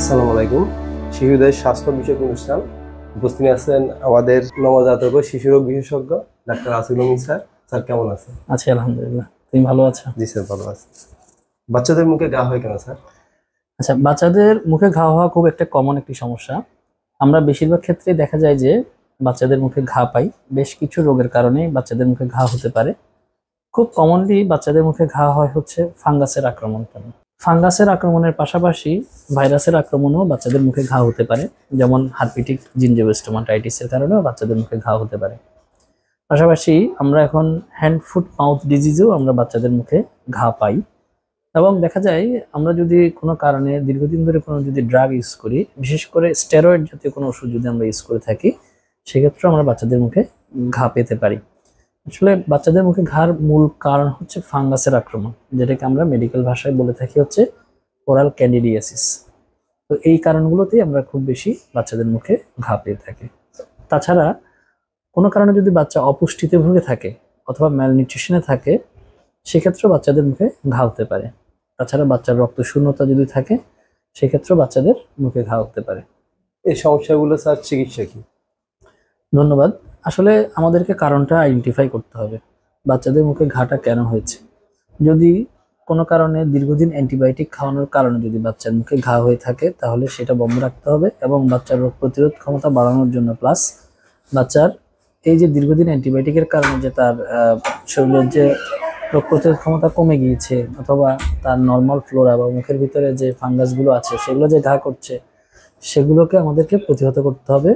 আসসালামু আলাইকুম। শিশুদের স্বাস্থ্য বিষয়ক অনুষ্ঠান উপস্থিত আছেন আমাদের নবজাতক ও শিশু রোগ বিশেষজ্ঞ ডাক্তার আসিফ উল স্যার। স্যার কেমন আছেন? আছি আলহামদুলিল্লাহ। তুমি ভালো আছো? জি স্যার, ভালো আছি। বাচ্চাদের মুখে ঘা হয় কেন স্যার? আচ্ছা, বাচ্চাদের মুখে ঘা হওয়া খুব একটা কমন একটি সমস্যা। আমরা বেশিরভাগ ক্ষেত্রে দেখা যায় যে বাচ্চাদের মুখে ঘা পাই বেশ কিছু রোগের কারণে বাচ্চাদের মুখে ঘা হতে পারে। খুব কমনলি বাচ্চাদের মুখে ঘা হয় হচ্ছে ফাঙ্গাসের আক্রমণ কারণে। ফাঙ্গাসের আক্রমণের পাশাপাশি ভাইরাসের আক্রমণও বাচ্চাদের মুখে ঘা হতে পারে, যেমন হার্পিটিক জিনজিওস্টোমাটাইটিসের কারণেও বাচ্চাদের মুখে ঘা হতে পারে। পাশাপাশি আমরা এখন হ্যান্ড ফুট মাউথ ডিজিজেও আমরা বাচ্চাদের মুখে ঘা পাই। এবং দেখা যায় আমরা যদি কোনো কারণে দীর্ঘদিন ধরে কোনো যদি ড্রাগ ইউজ করি, বিশেষ করে স্টেরয়েড জাতীয় কোনো ওষুধ যদি আমরা ইউজ করে থাকি, সেক্ষেত্রে আমরা বাচ্চাদের মুখে ঘা পেতে পারি। আসলে বাচ্চাদের মুখে ঘার মূল কারণ হচ্ছে ফাঙ্গাসের আক্রমণ, যেটাকে আমরা মেডিকেল ভাষায় বলে থাকি হচ্ছে ওরাল ক্যান্ডিডিয়াসিস। তো এই কারণগুলোতেই আমরা খুব বেশি বাচ্চাদের মুখে ঘা পেয়ে থাকি। তাছাড়া কোনো কারণে যদি বাচ্চা অপুষ্টিতে ভুগে থাকে অথবা ম্যালনিউট্রিশনে থাকে, সেক্ষেত্রেও বাচ্চাদের মুখে ঘা হতে পারে। তাছাড়া বাচ্চার রক্ত শূন্যতা যদি থাকে, সেক্ষেত্রেও বাচ্চাদের মুখে ঘা হতে পারে। এই সমস্যাগুলো স্যার চিকিৎসা কি? ধন্যবাদ। আসলে আমাদেরকে কারণটা আইডেন্টিফাই করতে হবে, বাচ্চাদের মুখে ঘাটা কেন হয়েছে। যদি কোনো কারণে দীর্ঘদিন অ্যান্টিবায়োটিক খাওয়ানোর কারণে যদি বাচ্চার মুখে ঘা হয়ে থাকে, তাহলে সেটা বন্ধ রাখতে হবে এবং বাচ্চার রোগ প্রতিরোধ ক্ষমতা বাড়ানোর জন্য, প্লাস বাচ্চার এই যে দীর্ঘদিন অ্যান্টিবায়োটিকের কারণে যে তার শরীরের যে রোগ প্রতিরোধ ক্ষমতা কমে গিয়েছে, অথবা তার নর্মাল ফ্লোরা বা মুখের ভিতরে যে ফাঙ্গাসগুলো আছে সেগুলো যে ঘা করছে, সেগুলোকে আমাদেরকে প্রতিহত করতে হবে।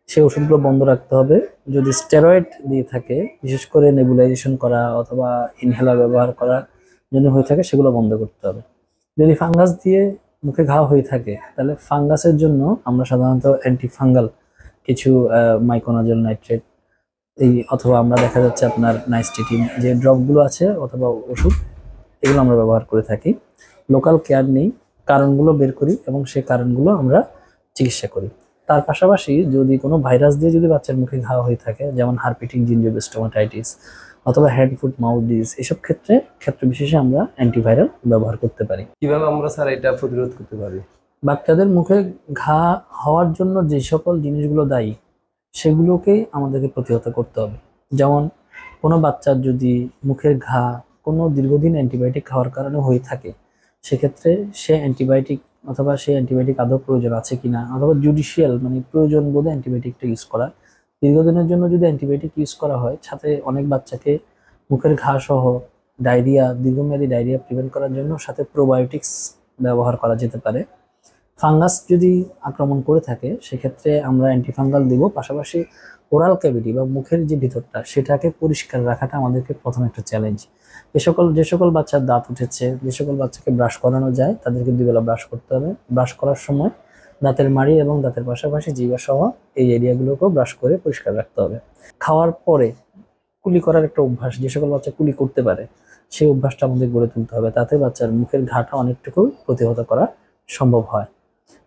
সেই ওষুধগুলো বন্ধ রাখতে হবে। যদি স্টেরয়েড দিয়ে থাকে, বিশেষ করে নেবুলাইজেশন করা অথবা ইনহেলার ব্যবহার করার জন্য হয়ে থাকে, সেগুলো বন্ধ করতে হবে। যদি ফাঙ্গাস দিয়ে মুখে ঘা হয়ে থাকে, তাহলে ফাঙ্গাসের জন্য আমরা সাধারণত অ্যান্টিফাঙ্গাল কিছু মাইকোনাজল নাইট্রেট এই অথবা আমরা দেখা যাচ্ছে আপনার নাইস্টিটিন যে ড্রপগুলো আছে অথবা ওষুধ, এগুলো আমরা ব্যবহার করে থাকি। লোকাল কেয়ার নেই, কারণগুলো বের করি এবং সেই কারণগুলো আমরা চিকিৎসা করি। তার পাশাপাশি যদি কোনো ভাইরাস দিয়ে যদি বাচ্চার মুখে ঘা হয়ে থাকে, যেমন হার্পিটিক জিনজিওস্টোমাটাইটিস অথবা হ্যান্ড ফুট মাউথ ডিজিজ, এসব ক্ষেত্রে বিশেষে আমরা অ্যান্টিভাইরাল ব্যবহার করতে পারি। কিভাবে আমরা স্যার এটা প্রতিরোধ করতে পারি? বাচ্চাদের মুখে ঘা হওয়ার জন্য যে সকল জিনিসগুলো দায়ী, সেগুলোকেই আমাদেরকে প্রতিহত করতে হবে। যেমন কোনো বাচ্চার যদি মুখের ঘা কোনো দীর্ঘদিন অ্যান্টিবায়োটিক খাওয়ার কারণে হয়ে থাকে, সেক্ষেত্রে সে অ্যান্টিবায়োটিক অথবা সেই অ্যান্টিবায়োটিক আদৌ প্রয়োজন আছে কিনা, অথবা জুডিশিয়াল মানে প্রয়োজন বোধে অ্যান্টিবায়োটিকটা ইউজ করা। দীর্ঘদিনের জন্য যদি অ্যান্টিবায়োটিক ইউজ করা হয়, সাথে অনেক বাচ্চাকে মুখের ঘা সহ ডায়রিয়া, দীর্ঘমেয়াদী ডায়রিয়া প্রিভেন্ট করার জন্য সাথে প্রোবায়োটিক্স ব্যবহার করা যেতে পারে। ফাঙ্গাস যদি আক্রমণ করে থাকে, সেক্ষেত্রে আমরা অ্যান্টিফাঙ্গাল দিব। পাশাপাশি ওরাল ক্যাভিটি বা মুখের যে ভিতরটা, সেটাকে পরিষ্কার রাখাটা আমাদেরকে প্রথম একটা চ্যালেঞ্জ। যে সকল বাচ্চার দাঁত উঠেছে, যে সকল বাচ্চাকে ব্রাশ করানো যায়, তাদেরকে 2 বেলা ব্রাশ করতে হবে। ব্রাশ করার সময় দাঁতের মাড়ি এবং দাঁতের পাশাপাশি জিহ্বা সহ এই এরিয়াগুলোকেও ব্রাশ করে পরিষ্কার রাখতে হবে। খাওয়ার পরে কুলি করার একটা অভ্যাস, যে সকল বাচ্চা কুলি করতে পারে, সেই অভ্যাসটা আমাদের গড়ে তুলতে হবে। তাতে বাচ্চার মুখের ঘাটা অনেকটুকু প্রতিহত করা সম্ভব হয়।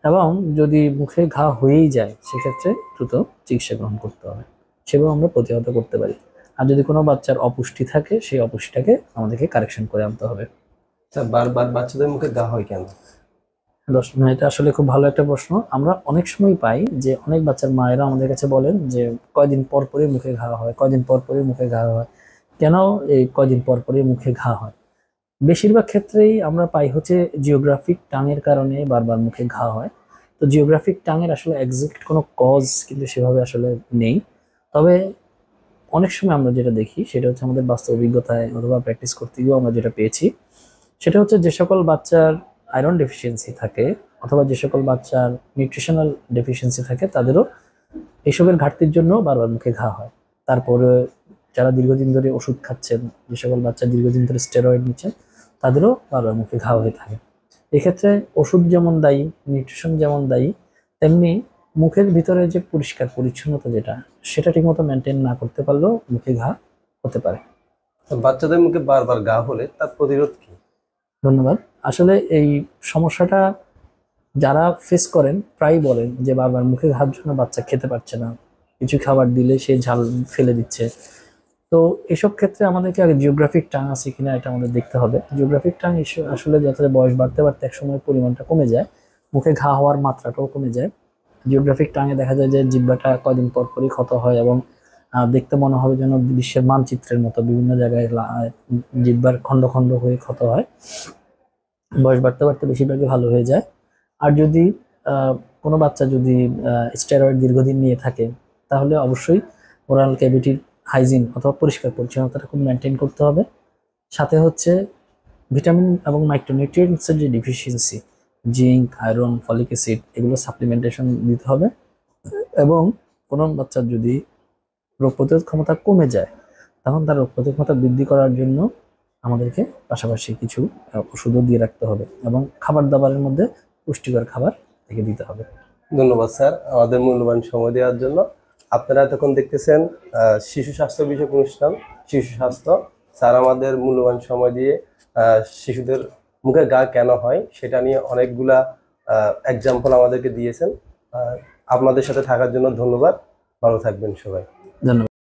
এবং যদি মুখে ঘা হয়েই যায়, সেক্ষেত্রে দ্রুত চিকিৎসা গ্রহণ করতে হবে, সেভাবে আমরা প্রতিহত করতে পারি। আর যদি কোনো বাচ্চার অপুষ্টি থাকে, সেই অপুষ্টিটাকে আমাদেরকে কারেকশন করে আনতে হবে। স্যার বারবার বাচ্চাদের মুখে ঘা হয় কেন? এটা আসলে খুব ভালো একটা প্রশ্ন। আমরা অনেক সময় পাই যে অনেক বাচ্চার মায়েরা আমাদের কাছে বলেন যে কয়দিন পর পরই মুখে ঘা হয়, কয়দিন পর পরই মুখে ঘা হয়। কেন এই কয়দিন পর পরই মুখে ঘা হয়? বেশিরভাগ ক্ষেত্রেই আমরা পাই হচ্ছে জিওগ্রাফিক টাঙের কারণে বারবার মুখে ঘা হয়। তো জিওগ্রাফিক টাঙের আসলে এক্সাক্ট কোনো কজ কিন্তু সেভাবে আসলে নেই। তবে অনেক সময় আমরা যেটা দেখি, সেটা হচ্ছে আমাদের বাস্তব অভিজ্ঞতায় অথবা প্র্যাকটিস করতে গিয়েও আমরা যেটা পেয়েছি, সেটা হচ্ছে যে সকল বাচ্চার আয়রন ডেফিসিয়েন্সি থাকে অথবা যে সকল বাচ্চার নিউট্রিশনাল ডেফিসিয়েন্সি থাকে, তাদেরও এইসবের ঘাটতির জন্য বারবার মুখে ঘা হয়। তারপরে যারা দীর্ঘদিন ধরে ওষুধ খাচ্ছেন, যে সকল বাচ্চা দীর্ঘদিন ধরে স্টেরয়েড নিচ্ছেন, তাদেরও বারবার মুখে ঘা হয়ে থাকে। এক্ষেত্রে ওষুধ যেমন দায়ী, নিউট্রিশন যেমন দায়ী, তেমনি মুখের ভিতরে যে পরিষ্কার পরিচ্ছন্নতা যেটা, সেটা ঠিকমতো মেনটেন না করতে পারলেও মুখে ঘা হতে পারে। বাচ্চাদের মুখে বারবার ঘা হলে তার প্রতিরোধ কি? ধন্যবাদ। আসলে এই সমস্যাটা যারা ফেস করেন প্রায় বলেন যে বারবার মুখে ঘার জন্য বাচ্চা খেতে পারছে না, কিছু খাবার দিলে সে ঝাল ফেলে দিচ্ছে। তো এসব ক্ষেত্রে আমাদেরকে আগে জিওগ্রাফিক টাং আছে কিনা এটা আমাদের দেখতে হবে। জিওগ্রাফিক টাং আসলে যাতে বয়স বাড়তে বাড়তে একসময় পরিমাণটা কমে যায়, মুখে ঘা হওয়ার মাত্রাটাও কমে যায়। জিওগ্রাফিক টাঙে দেখা যায় যে জিহ্বাটা কয়দিন পর পরই ক্ষত হয় এবং দেখতে মনে হবে যেন বিশ্বের মানচিত্রের মতো বিভিন্ন জায়গায় জিহ্বার খন্ড খন্ড হয়ে ক্ষত হয়। বয়স বাড়তে বাড়তে বেশিরভাগই ভালো হয়ে যায়। আর যদি কোনো বাচ্চা যদি স্টেরয়েড দীর্ঘদিন নিয়ে থাকে তাহলে অবশ্যই ওরাল ক্যাভিটির হাইজিন অথবা পরিষ্কার পরিচ্ছন্নতাটা খুব মেনটেন করতে হবে। সাথে হচ্ছে ভিটামিন এবং মাইক্রোনিউট্রিয়েন্টসের যে deficiency, zinc, iron, folic acid, এগুলো সাপ্লিমেন্টেশন দিতে হবে। এবং কোনো বাচ্চার যদি রোগ প্রতিরোধ ক্ষমতা কমে যায় তখন তার রোগ প্রতিরোধ ক্ষমতা বৃদ্ধি করার জন্য আমাদেরকে পাশাপাশি কিছু ওষুধও দিয়ে রাখতে হবে এবং খাবার দাবারের মধ্যে পুষ্টিকর খাবার থেকে দিতে হবে। ধন্যবাদ স্যার আমাদের মূল্যবান সময় দেওয়ার জন্য। আপনারা এতক্ষণ দেখতেছেন শিশু স্বাস্থ্য বিষয়ক অনুষ্ঠান শিশু স্বাস্থ্য। স্যার আমাদের মূল্যবান সময় দিয়ে শিশুদের মুখে ঘা কেন হয় সেটা নিয়ে অনেকগুলা এক্সাম্পল আমাদেরকে দিয়েছেন। আপনাদের সাথে থাকার জন্য ধন্যবাদ। ভালো থাকবেন সবাই। ধন্যবাদ।